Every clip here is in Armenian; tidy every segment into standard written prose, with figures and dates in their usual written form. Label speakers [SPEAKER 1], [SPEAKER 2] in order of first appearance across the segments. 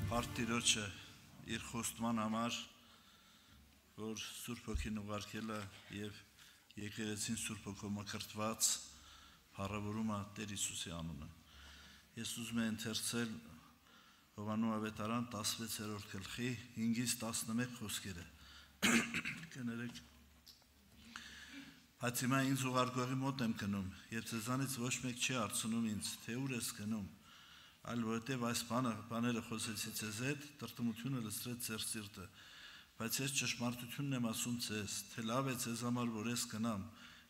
[SPEAKER 1] Տիրոջը իր խոստման համար, որ Սուրբ Հոգին ուղարկել է եւ եկեղեցին Սուրբ Հոգով մկրտված փառավորում է Տեր Հիսուսի անունը։ Ես ուզում եմ ընթերցել Հովհաննես ավետարան 16-րդ գլխի 5-ից 11 խոսքերը։ Կներեք։ Բայց հիմա ինձ ուղարկողի մոտ եմ գնում, եւ ձեզանից ոչ մեկ չի հարցնում ինձ, թե ուր ես գնում, այլ որովհետև այս բաները խոսեցի ձեզ հետ, տրտմությունը լցրեց ձեր սիրտը, բայց ես ճշմարտությունն եմ ասում ձեզ, թե լավ է ձեզ համար, որ ես գնամ,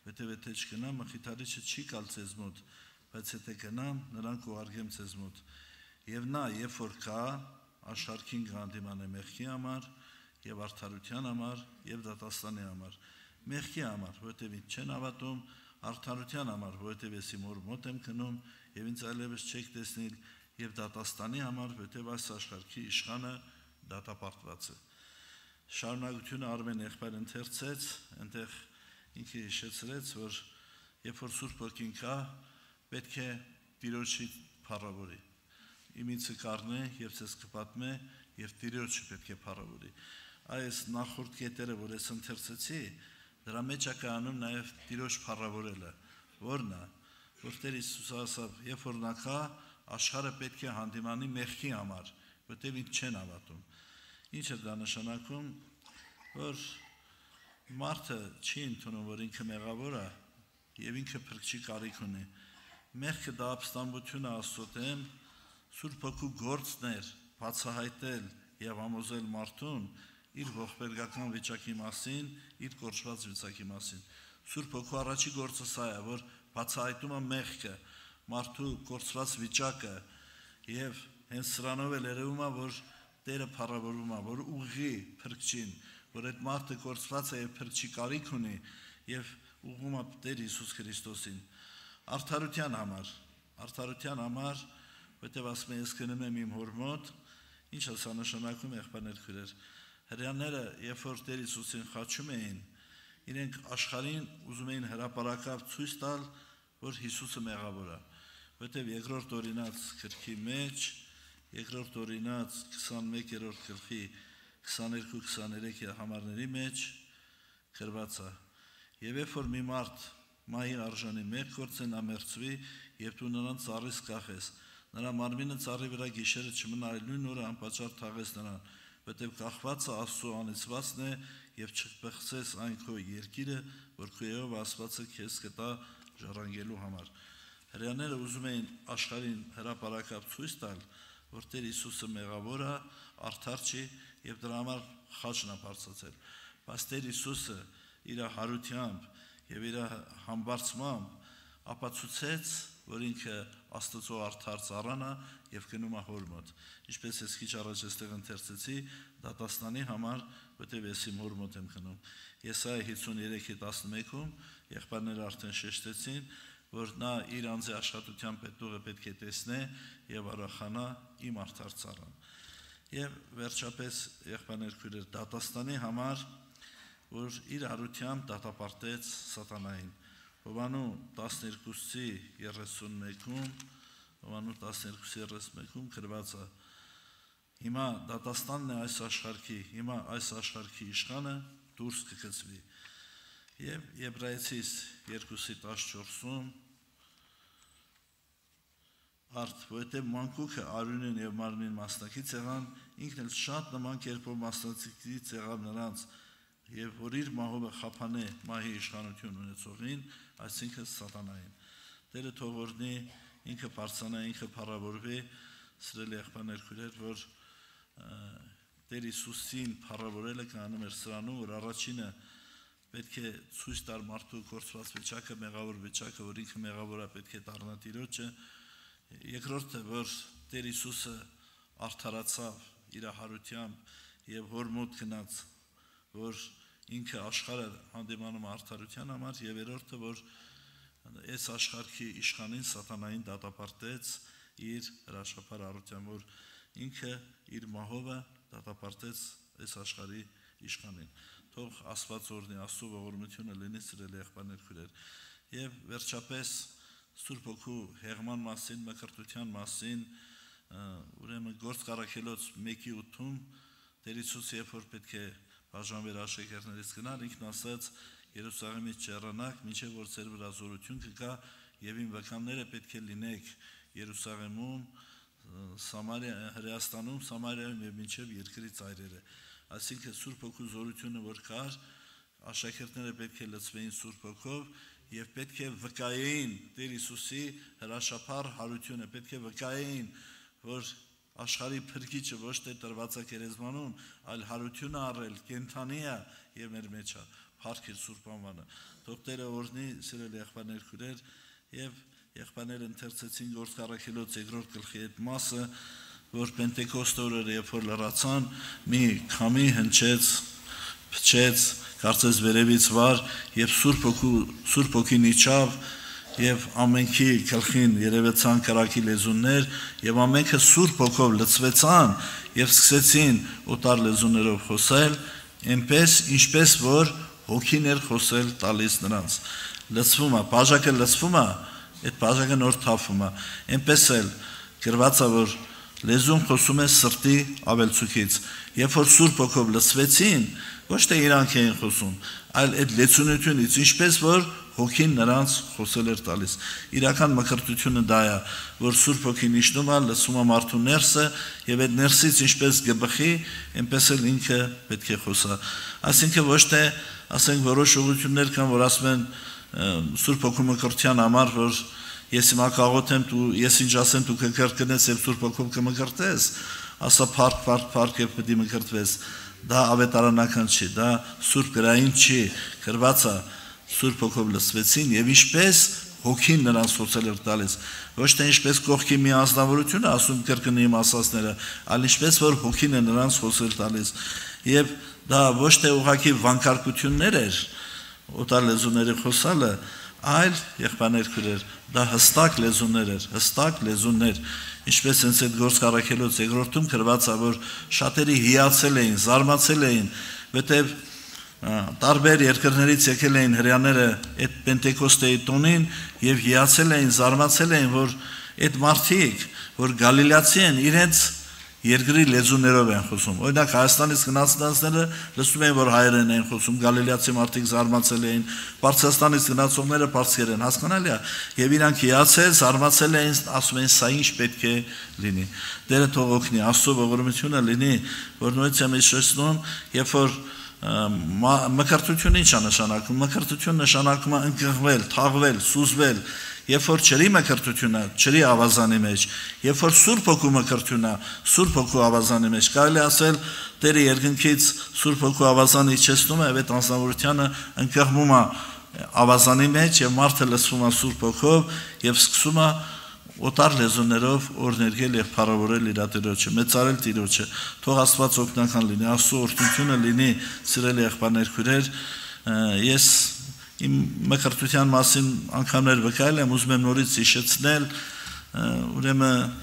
[SPEAKER 1] որովհետև եթե չգնամ, Մխիթարիչը չի գալ ձեզ մոտ, բայց եթե գնամ, նրան կուղարկեմ ձեզ մոտ։ Եվ նա, երբ որ գա, աշխարհին կհանդիմանե մեղքի համար, եւ արդարության համար, եւ դատաստանի համար։ Մեղքի համար, որովհետև ինձ չեն հավատում, արդարության համար, որովհետև ես իմ Հոր մոտ եմ գնում, եւ ինձ այլևս չեք տեսնիլ, եւ դատաստանի համար, որովհետև այս աշխարհի իշխանը դատապարտված է։ Շարունակությունը Արմեն եղբայր ընթերցեց, այնտեղ ինքը հիշեցրեց, որ երբ որ Սուրբ Հոգին կա, պետք է Տիրոջի փառավորի։ Իմիցը կառնե եւ ցես կպատմե եւ Տիրոջը պետք է փառավորի։ Այս նախորդ կետերը, որ ես ընթերցեցի, դրա մեջ է կայանում նաեւ Տիրոջ փառավորելը, որն է, որ Տեր Հիսուսը ասավ, երբ որ նա կա, աշխարհը պետք է հանդիմանի մեղքի համար, որտեղ ինձ չեն հավատում։ Ինչ է դա նշանակում, որ մարդը չի ընդունում, որ ինքը մեղավոր է եւ ինքը փրկչի կարիք ունի։ Մեղքը դա ապստամբությունը Աստծո դեմ, Սուրբ Հոգու գործն էր բացահայտել եւ համոզել մարդուն իր ողբերգական վիճակի մասին, իր կորչված վիճակի մասին։ Սուրբ Հոգու առաջի գործը սա է, որ բացահայտում է մեղքը, մարդու կորցրած վիճակը եւ հենց սրանով էլ երևում է, որ Տերը փառավորում է, որ ուղղի փրկչին, որ այդ մարդը կորցված է եւ փրկչի կարիք ունի եւ ուղղում է Տեր Հիսուս Քրիստոսին արդարության համար, որտեղ ասում եմ ես գնում եմ իմ Հոր մոտ, ինչ է սա նշանակում եղբայրներ քույրեր։ Հրեաները, երբ որ Տեր Հիսուսին խաչում էին, իրենք աշխարհին ուզում էին հրապարակավ ցույց տալ, որ Հիսուսը մեղավոր է, որտեղ երկրորդ օրինաց գրքի մեջ, երկրորդ օրինաց 21-րդ գլխի 22-23 համարների մեջ գրված է. Եվ երբ որ մի մարդ մահի արժանի մեղք գործի, նա մերձվի, եւ դու նրան ծառից կախես, նրա մարմինը ծառի վրա գիշերը չմնա, այլ նույն օրը անպատճառ թաղես նրան, որտեղ կախվածը Աստծո անիծվածն է, եւ չփխցես այն քո երկիրը, որ քույրով Աստվածը քեզ կտա ժառանգելու համար։ Հրեաները ուզում էին աշխարհին հրապարակավ ցույց տալ, որ Տեր Հիսուսը մեղավոր է, արդար չի եւ դրա համար խաչն է բարձրացել։ Բայց Տեր Հիսուսը իր հարությամբ եւ իր համբարձմամբ ապացուցեց, որ ինքը Աստծո արդար ծառան է եւ գնում է Հոր մոտ։ Ինչպես ես քիչ առաջ այստեղ ընթերցեցի, դատաստանի համար, որտեղ ես իմ Հոր մոտ եմ գնում։ Եսայա 53:11-ում եղբայրները արդեն շեշտեցին, որ նա իր անձի աշխատության պետուղը պետք է տեսնե եւ ուրախանա իմ արդար ծառան։ Եվ վերջապես եղբայրներ քույրեր, դատաստանի համար, որ իր հարությամբ դատապարտեց սատանային։ Հովհաննես 12:31-ում գրված է. Հիմա դատաստանն է այս աշխարհի, հիմա այս աշխարհի իշխանը դուրս կգցվի։ Եվ Եբրայեցիս 2:14-ում որովհետև մանկուկը արյունին եւ մարմնին մասնակից եղան, ինքն էլ շատ նման կերպով մասնակից եղավ նրանց, եւ որ իր մահովը խափանե մահի իշխանություն ունեցողին, այսինքն սատանային։ Տերը թող օրհնի, ինքը բարձրանա, ինքը փառավորվի, սիրելի եղբայրներ քույրեր, որ Տեր Հիսուսին փառավորելը կանում էր սրանում, որ առաջինը պետք է ցույց տար մարդու կորցված վիճակը, մեղավոր վիճակը, որ ինքը մեղավոր է, պետք է դառնա Տիրոջը։ Երկրորդը, որ Տեր Հիսուսը արդարացավ իր հարությամբ եւ Հոր մոտ գնաց, որ ինքը աշխարհը հանդիմանում արդարության համար, եւ երրորդը, որ այս աշխարհի իշխանին սատանային դատապարտեց իր հրաշափար արարությամբ, որ ինքը իր մահովը դատապարտեց այս աշխարհի իշխանին։ Թող Աստված օրհնի, Աստծո ողորմությունը լինի, սիրելի եղբայրներ քույրեր։ Եվ վերջապես Սուրբ Հոգու հեղման մասին, մկրտության մասին ուրեմն գործ Ղարաքելոց 1:8-ում Տեր Հիսուսը երբ որ պետք է բաժանվեր աշակերտներից գնալ, ինքն ասաց Երուսաղեմից չեռանաք, մինչև որ ձեր վրա զորություն կգա եւ իմ վկանները պետք է լինեք Երուսաղեմում, Հրեաստանում, Սամարիայում եւ մինչև երկրի ծայրերը։ Այսինքն Սուրբ Հոգու զորությունը որ կար, աշակերտները պետք է լցվեին Սուրբ Հոգով եւ պետք է վկայեին Տեր Հիսուսի հրաշափառ հարությունը, պետք է վկայեին, որ աշխարհի փրկիչը ոչ թե տրված է գերեզմանում, այլ հարությունը առել, կենթանի է եւ մեր մեջ է, փառք իր Սուրբ անվանը։ Թող Տերը օրհնի, սիրելի եղբայրներ, քույրեր, եւ եղբայրները ընթերցեցին Գործ Ղարաքելոց 2-րդ գլխի այդ մասը, որ Պենտեկոստե օրերը երբ որ լրացան, մի քամի հնչեց, փչեց, կարծես վերևից վար, եւ Սուրբ Հոգին իջավ եւ ամենքի գլխին երևեցան կրակի լեզուներ եւ ամենքը Սուրբ Հոգով լցվեցան եւ սկսեցին օտար լեզուներով խոսել, այնպես ինչպես որ Հոգին էր խոսել տալիս նրանց։ Լցվում է, բաժակը լցվում է, այդ բաժակը նոր թափվում է։ Այնպես էլ գրված է, որ լեզուն խոսում է սրտի ավելցուկից։ Երբ որ Սուրբ Հոգով լցվեցին, ոչ թե իրանք էին խոսում, այլ այդ լեցունությունից, ինչպես որ Հոգին նրանց խոսել էր տալիս։ Իրական մկրտությունը դա է, որ Սուրբ Հոգին իջնում է, լցում է մարդու ներսը եւ այդ ներսից ինչպես գբխի, այնպես էլ ինքը պետք է խոսա։ Այսինքն ոչ թե, ասենք, որոշ ուղղություններ կան, որ ասում են Սուրբ Հոգու մկրտության համար, որ ես հիմա կաղոթեմ, ես ինչ ասեմ, դու կկրկնես եւ Սուրբ Հոգով կմկրտես, ասա փառք եւ պետք է մկրտվես։ Դա ավետարանական չի, դա Սուրբ գրային չի, գրված է Սուրբ Հոգով լցվեցին եւ ինչպես Հոգին նրանց խոսել էր տալիս, ոչ թե ինչպես կողքի մի անձնավորություն է ասում կրկնի իմ ասածները, այլ ինչպես որ Հոգին է նրանց խոսել տալիս։ Եվ դա ոչ թե ուղղակի վանկարկություններ էր, օտար լեզուների խոսալը, այլ եղբայրներ քույրեր, դա հստակ լեզուներ էր, հստակ լեզուներ, ինչպես հենց այդ Գործ Ղարաքելոց 2-րդում գրված է, որ շատերի հիացել էին, զարմացել էին, որտեղ տարբեր երկրներից եկել էին հրեաները այդ Պենտեկոստեի տոնին եւ հիացել էին, զարմացել էին, որ այդ մարդիկ, որ գալիլեացի են, իրենց երկրի լեզուներով են խոսում։ Օրինակ Հայաստանից գնացածները լսում են, որ հայերեն են խոսում, գալիլեացի մարդիկ զարմացել էին, Պարսկաստանից գնացողները պարսկերեն, հասկանալի է, եւ իրանք հիացել, զարմացել էին, ասում են, սա ինչ պետք է լինի։ Տերը թող օգնի, Աստծո ողորմությունը լինի, որ նույնիսկ եմ հիշեցնում, երբ որ մկրտությունը ինչ է նշանակում։ Մկրտությունը նշանակում է ընկղվել, թաղվել, սուզվել։ Երբ որ ջրի մկրտությունը, ջրի ավազանի մեջ, երբ որ Սուրբ Հոգու մկրտությունը, Սուրբ Հոգու ավազանի մեջ, կարելի ասել Տերը երկնքից Սուրբ Հոգու ավազանը իջեցնում է, եւ այդ անձնավորությունը ընկղվում է ավազանի մեջ եւ մարդը լցվում է Սուրբ Հոգով եւ սկսում է օտար լեզուներով օրհներգել եւ փառավորել իր Տիրոջը, մեծարել Տիրոջը։ Թող Աստված օգնական լինի, Աստծո օրհնությունը լինի, սիրելի եղբայրներ քույրեր։ Ես իմ մկրտության մասին անգամներ վկայել եմ, ուզում եմ նորից հիշեցնել, ուրեմն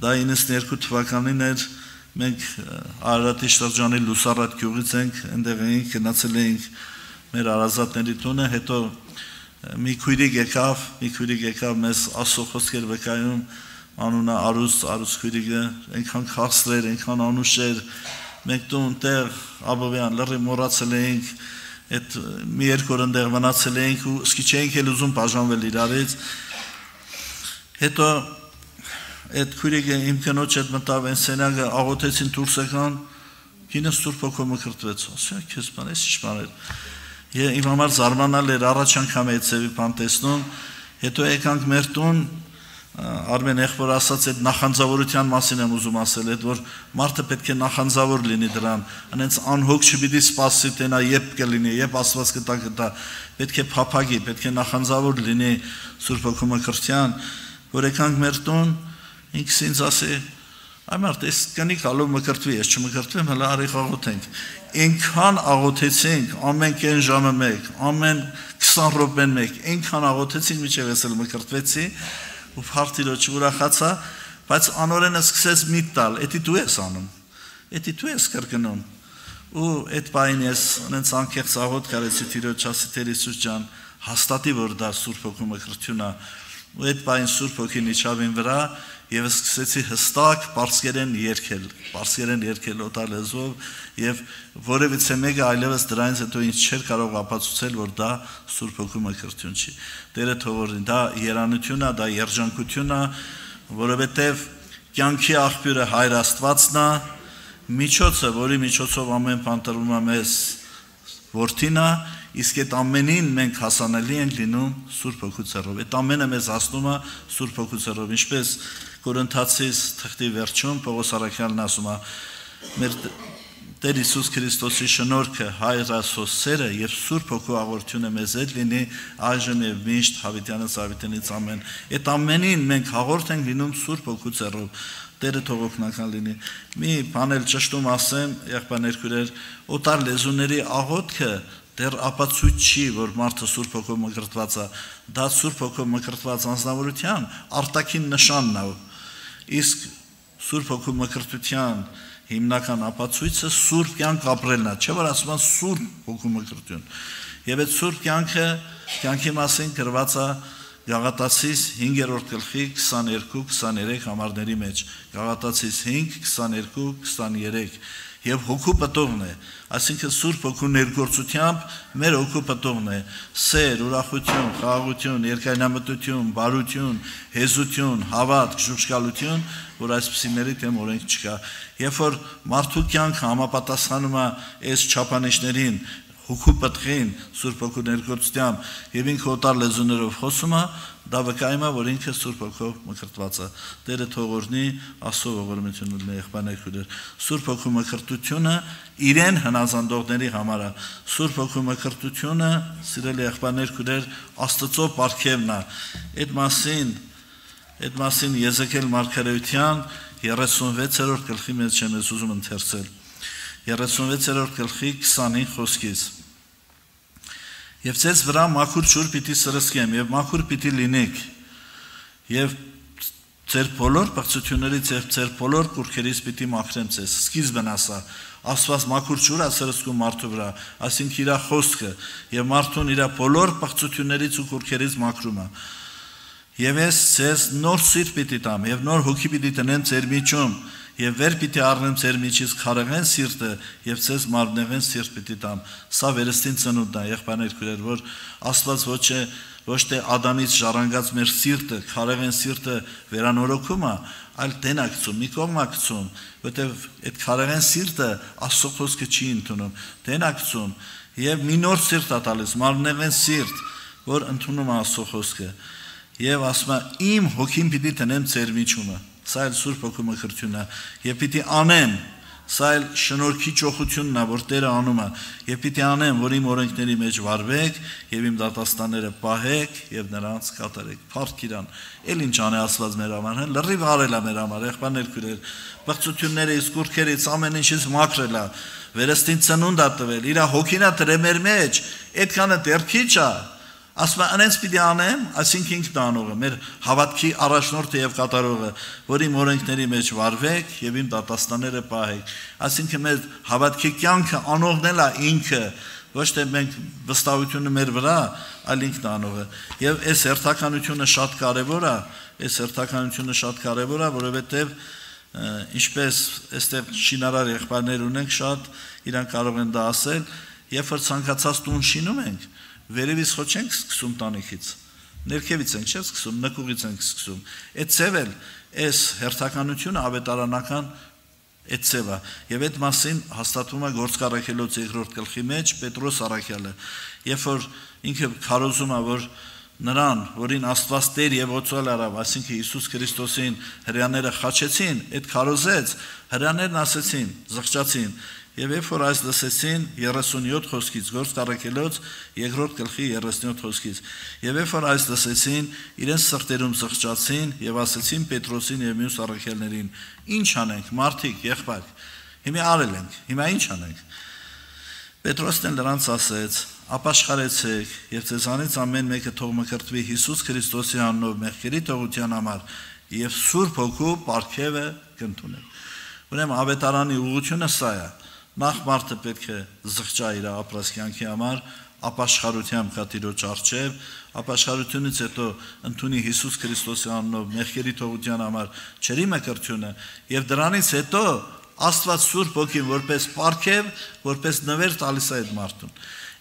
[SPEAKER 1] դա 92 թվականին էր, մենք Արարատի շրջանի Լուսարատ գյուղից ենք, այնտեղ էինք, գնացել էինք մեր արազատների տունը, հետո մի քույրիկ եկավ մեզ Աստծո խոսքեր վկայում, անունը Արուս քույրիկը, այնքան քաղցր էր, այնքան անուշ էր, մենք տեղ Աբովյան լրի մոռացել էինք, այդ մի երկու օր այնտեղ մնացել էինք ու սկի չէինք էլ ուզում բաժանվել իրարից։ Հետո այդ քույրիկը իմ կնոջ հետ մտավ այն սենյակը, աղոթեցին դուրս եկան, ինձ Սուրբ Հոգով մկրտվեց, ասա քեզ բան, էս ինչ բան էր։ Իմ համար զարմանալ էր, առաջ անգամ այդ ծևի բան տեսնում, հետո եկանք մեր տուն, Արմեն եղբոր ասաց այդ նախանձավորության մասին եմ ուզում ասել, այդ որ մարդը պետք է նախանձավոր լինի դրան, անենց անհոգ չպիտի սպասի տենա երբ կլինի, երբ Աստված կտա, պետք է փափագի, պետք է նախանձավոր լինի Սուրբ Հոգու մկրտության, որ եկանք մեր տուն, ինքս ինձ ասի, այ մարդ, ես կնի կալով մկրտվի, ես չմկրտվեմ, հələ արի աղոթենք։ Այնքան աղոթեցինք, ամեն կեն ժամը մեկ, ամեն 20 րոպեն մեկ, այնքան աղոթեցինք, մինչև ես էլ մկրտվեցի, ու փառտիրոջ ուրախացա, բայց անորենը սկսեց միտ տալ, էդի դու ես անում, էդի դու ես կրկնում, ու այդ պայն ես նենց անկեղծ աղոթ կարեցի Տիրոջ, ասի Տեր Հիսուս ջան, հաստատի որ դա Սուրբ Հոգու մկրտություն է, ու այդ բային Սուրբ Հոգին իջավ իմ վրա եւ սկսեցի հստակ պարսկերեն երգել օտար լեզվով եւ որևիցե մեկը այլևս դրանից հետո ինձ չէր կարող ապացուցել, որ դա Սուրբ Հոգու մկրտություն չի։ Տերը թողորին, դա երանություն է, դա երջանկություն է, որովհետեւ կյանքի աղբյուրը Հայր Աստվածն է, միջոցը, որի միջոցով ամեն բան տրվում է մեզ որդին է, իսկ այդ ամենին մենք հասանելի ենք լինում Սուրբ Հոգու ցերով։ Այդ ամենը մեզ հասնում է Սուրբ Հոգու ցերով, ինչպես Կորինթացիս թղթի վերջում Պողոս Առաքյալն ասում է. մեր Տեր Հիսուս Քրիստոսի շնորհքը, Հայր Աստծո սերը եւ Սուրբ Հոգու աղոթությունը մեզ հետ լինի այժմ եւ միշտ հավիտյանից ավիտենից ամեն։ Այդ ամենին մենք հաղորդ ենք լինում Սուրբ Հոգու ցերով։ Տերը թող օգնական լինի։ Մի բան էլ ճշտում ասեմ, եղբայրներ քույրեր, օտար լեզուների աղոթքը դեռ ապացույց չի, որ մարդը Սուրբ Հոգով մկրտված է, դա Սուրբ Հոգով մկրտված անձնավորության արտաքին նշանն է։ Իսկ Սուրբ Հոգու մկրտության հիմնական ապացույցը Սուրբ կյանք ապրելն է, չէ՞ որ ասում են Սուրբ Հոգու մկրտություն։ Եվ այդ Սուրբ կյանքի մասին գրված է Գաղատացիս 5-րդ գլխի 22-23 համարների մեջ, Գաղատացիս 5:22-23 եւ հոգու պտուղն է, այսինքն Սուրբ Հոգու ներգործությամբ մեր հոգու պտուղն է, սեր, ուրախություն, խաղաղություն, երկայնամտություն, բարություն, հեզություն, հավատք, ժուժկալություն, որ այսպիսիների դեմ օրենք չկա։ Երբ որ մարդու կյանքը համապատասխանում է այս չափանիշներին, հոգու պտղին, Սուրբ Հոգու ներգործությամբ եւ ինքը օտար լեզուներով խոսում է, դա վկայում է, որ ինքը Սուրբ Հոգով մկրտված է։ Տերը թող օրհնի, Աստծո ողորմություն ունի եղբայրներ քույրեր։ Սուրբ Հոգու մկրտությունը իրեն հնազանդողների համար է։ Սուրբ Հոգու մկրտությունը, սիրելի եղբայրներ քույրեր, Աստծո պարգևն է։ Այդ մասին Եզեկիել մարգարեության 36-րդ գլխի մեջ եմ ուզում ընթերցել։ 36-րդ գլխի 25 խոսքից։ Եվ ձեզ վրա մաքուր ջուր պիտի սրսկեմ եւ մաքուր պիտի լինեք եւ ձեր բոլոր բացություններից եւ ձեր բոլոր կուրքերից պիտի մաքրեմ ձեզ։ Սկիզբն ասա, Աստված մաքուր ջուր է սրսկում մարդու վրա, այսինքն իր խոսքը եւ մարդուն իր բոլոր բացություններից ու կուրքերից մաքրում է։ Եվ ես ձեզ նոր սիրտ պիտի տամ եւ նոր հոգի պիտի տնեմ ձեր միջում եւ վեր պիտի առնեմ ձեր միջից քարեղեն սիրտը եւ ձեզ մարմնեղեն սիրտ պիտի տամ։ Սա վերստին ծնունդն է, եղբայրներ քույրեր, որ Աստված ոչ թե Ադամից ժառանգած մեր սիրտը, քարեղեն սիրտը վերանորոգում է, այլ տենակցում, մի կողմ ակցում, որտեղ այդ քարեղեն սիրտը Աստծո խոսքը չի ընդունում, տենակցում եւ մի նոր սիրտ է տալիս, մարմնեղեն սիրտ, որ ընդունում է Աստծո խոսքը։ Եվ ասում է իմ հոգին պիտի տնեմ ձեր միջումը։ Սա էլ Սուրբ Հոգու մկրտությունն է, եւ պիտի անեմ, սա էլ շնորհքի ճոխությունն է, որ Տերը անում է, եւ պիտի անեմ, որ իմ օրենքների մեջ վարվեք եւ իմ դատաստանները պահեք եւ նրանց կատարեք։ Փառք Իրան։ Էլ ինչ անե Աստված մեր համար, հեն լրիվ արել է մեր համար, եղբայրներ քույրեր, բացություններից, կուրքերից, ամեն ինչից մաքրել է, վերստին ծնունդ է տվել, իր հոգին է դրել մեր մեջ, այդքանը դեռ քիչ է։ Ասում է անենց պիտի անեմ, այսինքն ինքն անողը, մեր հավատքի առաջնորդը եւ կատարողը, որ իմ օրենքների մեջ վարվեք եւ իմ դատաստանները պահեք։ Այսինքն մեր հավատքի կյանքը անողն է ինքը, ոչ թե մենք վստահությունը մեր վրա, այլ ինքն անողը։ Եվ այս հերթականությունը շատ կարեւոր է, որովհետեւ ինչպես այստեղ շինարար եղբայրներ ունենք շատ, իրանք կարող են դա ասել, երբ որ ցանկացած տուն շինում ենք, վերևից խո չենք սկսում տանիքից, ներքևից ենք չէ՞ սկսում, նկուղից ենք սկսում։ Այդ ծևել, այս հերթականությունը ավետարանական այդ ծևը, եւ այդ մասին հաստատվում է Գործք առաքելոց 2-րդ գլխի մեջ Պետրոս առաքյալը, երբ որ ինքը քարոզում է, որ նրան, որին Աստված Տեր եւ ոցալ արավ, այսինքն Հիսուս Քրիստոսին հрьяաները խաչեցին, այդ քարոզեց, հрьяաներն ասեցին, զղջացին։ Եվ երբ որ այս լսեցին 37 խոսքից, Գործք առաքելոց 2-րդ գլխի 37 խոսքից, եւ երբ որ այս լսեցին, իրենց սրտերում զղջացին եւ ասեցին Պետրոսին եւ մյուս առաքյալներին. Ինչ անենք, մարդիկ, եղբայր, հիմա արել ենք, հիմա ինչ անենք։ Պետրոսն նրանց ասեց. ապաշխարեցեք եւ ձեզանից ամեն մեկը թող մկրտվի Հիսուս Քրիստոսի անունով մեղքերի թողության համար եւ Սուրբ Հոգու պարգևը կընդունեք։ Ուրեմն ավետարանի ուղղությունը սա է։ Նախ մարդը պետք է զղջա իր ապրած կյանքի համար, ապաշխարությամբ կա Տիրոջ առջև, ապաշխարությունից հետո ընդունի Հիսուս Քրիստոսի անունով մեղքերի թողության համար ջրի մկրտությունը եւ դրանից հետո Աստված Սուրբ Հոգին որպես պարգև, որպես նվեր տալիս է այդ մարդուն։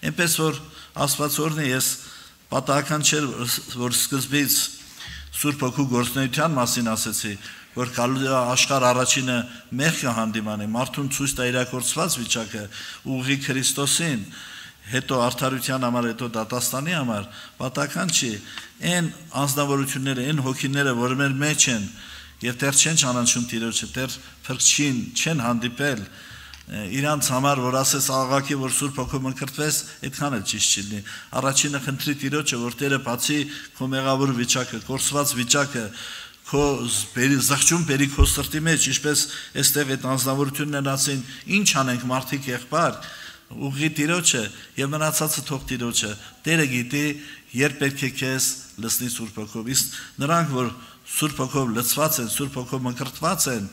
[SPEAKER 1] Այնպես որ Աստվածորն է, ես պատահական չէր, որ սկզբից Սուրբ Հոգու գործունեության մասին ասեցի, որ աշխարհ առաջինը մեղքը հանդիմանե, մարդուն ցույց տա իրակորցված վիճակը, ուղղի Քրիստոսին, հետո արդարության համար, հետո դատաստանի համար, պատահական չի, այն անձնավորությունները, այն հոգիները, որ մեր մեջ են, եւ դեռ չեն ճանաչում Տիրոջը, դեռ փրկչին չեն հանդիպել, իրանց համար, որ ասես աղաղակի, որ Սուրբ Հոգու մկրտվես, այդքան էլ ճիշտ չի։ Առաջինը խնդրի Տիրոջը, որ Տերը բացի քո մեղավոր վիճակը, կորսված վիճակը, քո զղջում բերի քո սրտի մեջ, ինչպես այստեղ այդ անձնավորություններն ասին, ինչ անենք մարդիկ եղբայր, ուղղի Տիրոջը եւ մնացածը թող Տիրոջը։ Տերը գիտի, երբ պետք է քեզ լցնի Սուրբ Հոգով։ Իսկ նրանք, որ Սուրբ Հոգով լցված են, Սուրբ Հոգով մկրտված են,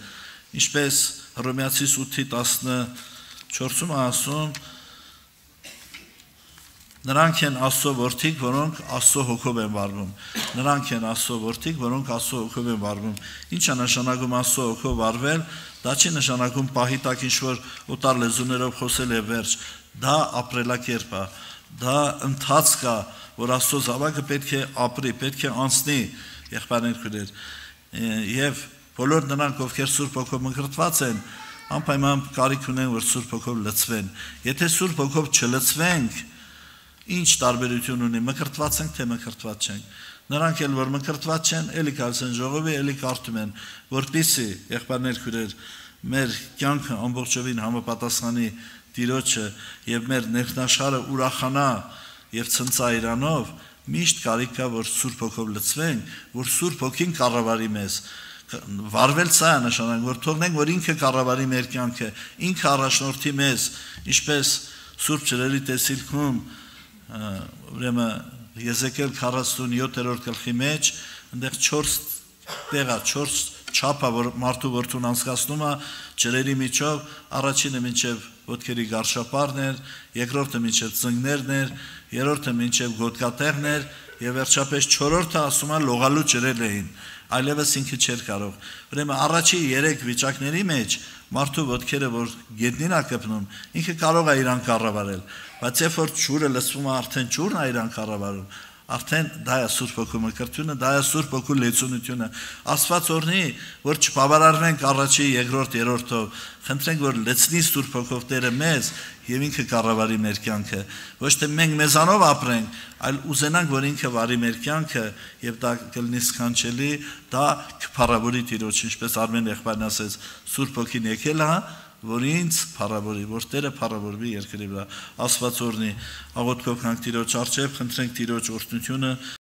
[SPEAKER 1] ինչպես Հռոմեացիս 8:14-ում ասում, նրանք են Աստծո որդիք, որոնք Աստծո հոգով են վարվում։ Նրանք են Աստծո որդիք, որոնք Աստծո հոգով են վարվում։ Ինչ է նշանակում Աստծո հոգով վարվել, դա չի նշանակում պահի տակ ինչ-որ օտար լեզուներով խոսել եւ վերջ։ Դա ապրելակերպ է, դա ընթացք է, որ Աստծո զավակը պետք է ապրի, պետք է անցնի, եղբայրներ քույրեր։ Եվ բոլոր նրանք, ովքեր Սուրբ Հոգով մկրտված են, անպայման կարիք ունեն, որ Սուրբ Հոգով լցվեն։ Եթե Սուրբ Հոգով չլցվենք, ինչ տարբերություն ունի, մկրտված ենք, թե մկրտված չենք։ Նրանք էլ, որ մկրտված չեն, էլի կալսեն ժողովի, էլի կարդում են, որպեսզի եղբայրներ քույրեր մեր կյանքը ամբողջովին համապատասխանի Տիրոջը եւ մեր ներքնաշխարհը ուրախանա եւ ցնծա իրանով, միշտ կարիք կա, որ Սուրբ Հոգով լցվենք, որ Սուրբ Հոգին կառավարի մեզ։ Վարվել սա է նշանակում, որ թողնենք, որ ինքը կառավարի մեր կյանքը, ինքը առաջնորդի մեզ, ինչպես Սուրբ ջրերի տեսիլքում, ուրեմն Եզեկիել 47-րդ գլխի մեջ, այնտեղ 4 տեղա, 4 չափա, որ մարդու որդուն անցկացնում է ջրերի միջով, առաջինը մինչև ոտքերի գարշապարն էր, երկրորդը մինչև ծնկներն էր, երրորդը մինչև գոտկատեղն էր եւ վերջապես չորրորդը ասում է լողալու ջրեր էին, այլևս ինքը չէր կարող։ Ուրեմն առաջի 3 վիճակների մեջ մարդու ոտքերը, որ գետնին է կպնում, ինքը կարող է իրան կառավարել, բայց երբ որ ջուրը լցվում է, արդեն ջուրն է իրան կառավարում, արդեն դա է Սուրբ Հոգու մկրտությունը, դա է Սուրբ Հոգու լեցունությունը։ Աստված օրհնի, որ չբավարարվենք առաջի, երկրորդ, երրորդով, խնդրենք, որ լցնի Սուրբ Հոգով Տերը մեզ եւ ինքը կառավարի մեր կյանքը։ Ոչ թե մենք մեզանով ապրենք, այլ ուզենանք, որ ինքը վարի մեր կյանքը եւ դա կլինի սքանչելի, դա կփառավորի Տիրոջ, ինչպես Արմեն եղբայրն ասեց, Սուրբ Հոգին եկել է, որ ինձ փառավորի, որ Տերը փառավորվի երկրի վրա։ Աստված օրհնի, աղոթքով կանք Տիրոջ առջև, խնդրենք Տիրոջ օրհնությունը